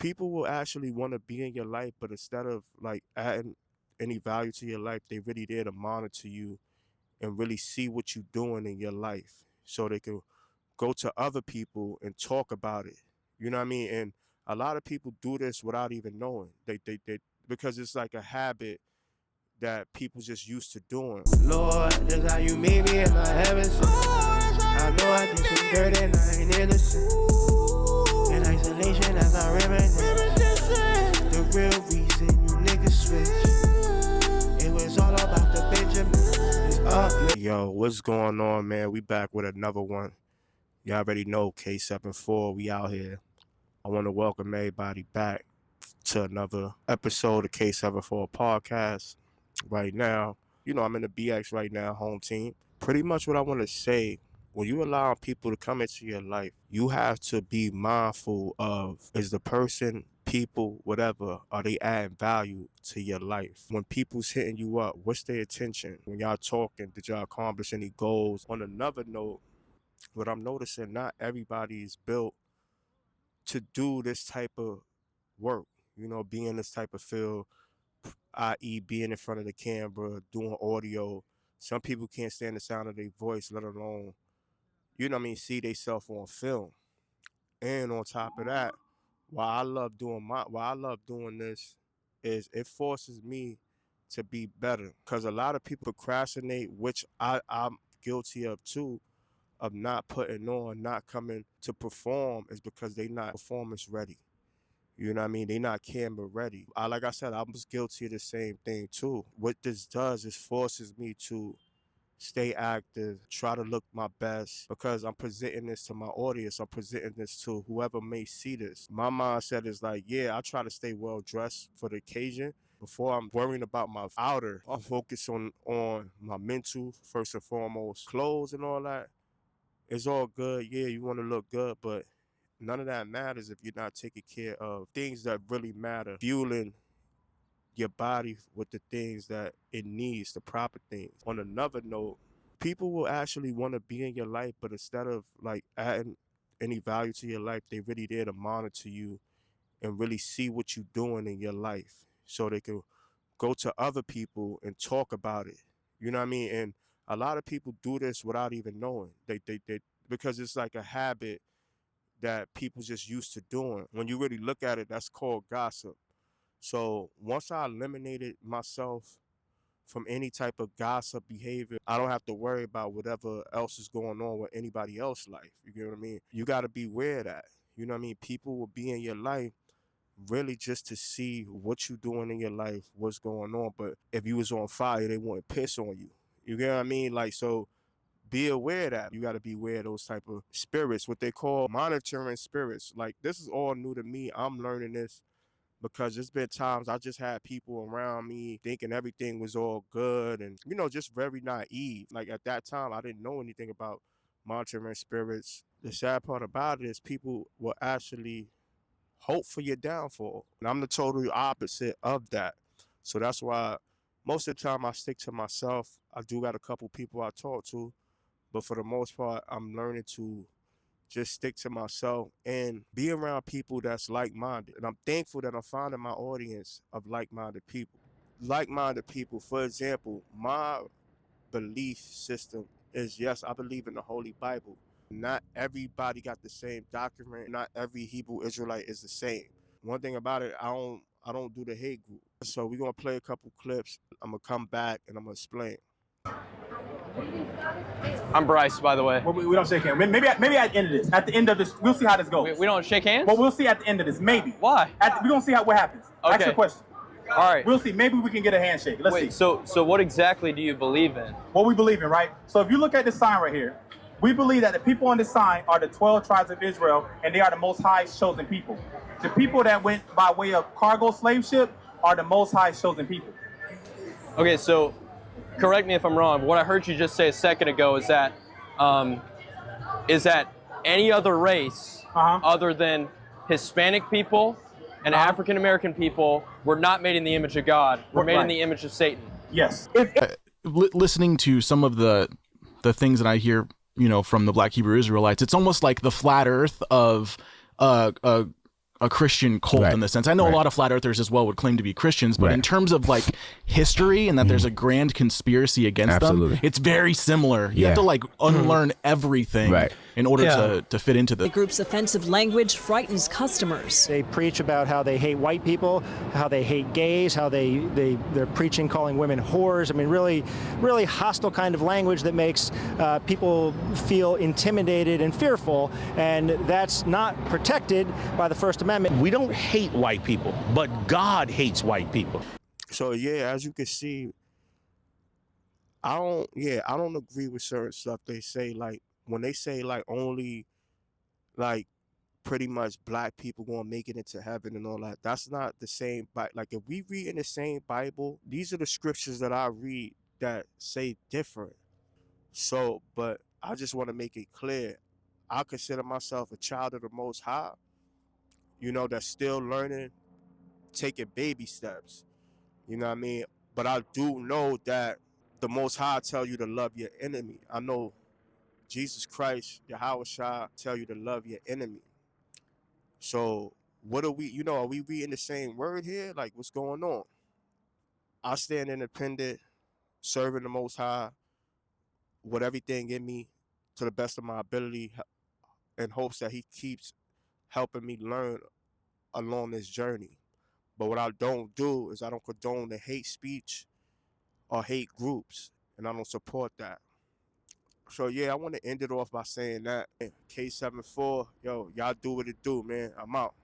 people will actually want to be in your life, but instead of like adding any value to your life, they really there to monitor you and really see what you're doing in your life so they can go to other people and talk about it. You know what I mean? And a lot of people do this without even knowing. They because it's like a habit that people just used to doing. Lord, just how you made me in my heavens. I know I did some dirt and I ain't innocent. In isolation as I reminisce. The real reason you niggas switch. It was all about the Benjamin. Yo, what's going on, man? We back with another one. Y'all already know K74. We out here. I want to welcome everybody back to another episode of K74 podcast. Right now, I'm in the BX right now, home team. Pretty much what I want to say, when you allow people to come into your life, you have to be mindful of, is the person, people, whatever, are they adding value to your life? When people's hitting you up, what's their attention? When y'all talking, did y'all accomplish any goals? On another note, what I'm noticing, not everybody is built to do this type of work, be in this type of field, i.e. being in front of the camera, doing audio. Some people can't stand the sound of their voice, let alone, see themselves on film. And on top of that, why I love doing this is it forces me to be better. Because a lot of people procrastinate, which I'm guilty of too, of not putting on, not coming to perform, is because they not performance ready. You know what I mean? They not camera ready. Like I said, I was guilty of the same thing too. What this does is forces me to stay active, try to look my best, because I'm presenting this to my audience. I'm presenting this to whoever may see this. My mindset is like, yeah, I try to stay well dressed for the occasion. Before I'm worrying about my outer, I'm focused on my mental first and foremost. Clothes and all that, it's all good. Yeah, you want to look good, but none of that matters if you're not taking care of things that really matter, fueling your body with the things that it needs, the proper things. On another note, people will actually want to be in your life, but instead of like adding any value to your life, they really there to monitor you and really see what you're doing in your life so they can go to other people and talk about it. You know what I mean? And a lot of people do this without even knowing. They because it's like a habit that people just used to doing. When you really look at it, that's called gossip. So once I eliminated myself from any type of gossip behavior, I don't have to worry about whatever else is going on with anybody else's life. You get what I mean? You got to be aware of that. You know what I mean? People will be in your life really just to see what you doing in your life, what's going on. But if you was on fire, they wouldn't piss on you. You get what I mean? Like, so be aware of that. You got to be aware of those type of spirits, what they call monitoring spirits. Like, this is all new to me. I'm learning this because there's been times I just had people around me thinking everything was all good and, just very naive. Like, at that time, I didn't know anything about monitoring spirits. The sad part about it is people will actually hope for your downfall. And I'm the total opposite of that. So that's why most of the time I stick to myself. I do got a couple people I talk to, but for the most part, I'm learning to just stick to myself and be around people that's like-minded. And I'm thankful that I'm finding my audience of like-minded people. Like-minded people, for example, my belief system is, yes, I believe in the Holy Bible. Not everybody got the same document. Not every Hebrew Israelite is the same. One thing about it, I don't do the hate group. So we're gonna play a couple clips. I'm gonna come back and I'm gonna explain. I'm Bryce, by the way. Well, we don't shake hands. Maybe at the end of this. At the end of this, we'll see how this goes. We don't shake hands? Well, we'll see at the end of this. Maybe. Why? We're going to see what happens. Okay. Ask your question. All right. We'll see. Maybe we can get a handshake. Let's see. So what exactly do you believe in? What we believe in, right? So if you look at this sign right here, we believe that the people on this sign are the 12 tribes of Israel, and they are the Most High's chosen people. The people that went by way of cargo slave ship are the Most High's chosen people. Okay, so correct me if I'm wrong, but what I heard you just say a second ago is that any other race other than Hispanic people and African American people were not made in the image of God. Were made in the image of Satan. Yes. Listening to some of the things that I hear, from the Black Hebrew Israelites, it's almost like the flat Earth of a Christian cult Right. in the sense. I know Right. a lot of flat earthers as well would claim to be Christians, but Right. in terms of like history and that there's a grand conspiracy against Absolutely. them, it's very similar. You Yeah. have to like unlearn everything Right. in order Yeah. to fit into The the. group's offensive language frightens customers. They preach about how they hate white people, how they hate gays, how they're preaching calling women whores. I mean, really hostile kind of language that makes people feel intimidated and fearful, and that's not protected by the First Amendment. We don't hate white people, but God hates white people. So yeah, as you can see, I don't agree with certain stuff they say. Like when they say like only like pretty much black people gonna make it into heaven and all that. That's not the same. But like if we read in the same Bible, these are the scriptures that I read that say different. So, but I just want to make it clear. I consider myself a child of the Most High. You know, that's still learning, taking baby steps. You know what I mean? But I do know that the Most High tell you to love your enemy. I know Jesus Christ, Yahweh Shai, tell you to love your enemy. So what are we, are we reading the same word here? Like what's going on? I stand independent, serving the Most High with everything in me to the best of my ability in hopes that he keeps helping me learn along this journey. But what I don't do is I don't condone the hate speech or hate groups, and I don't support that. So yeah, I want to end it off by saying that K74, yo, y'all do what it do, man. I'm out.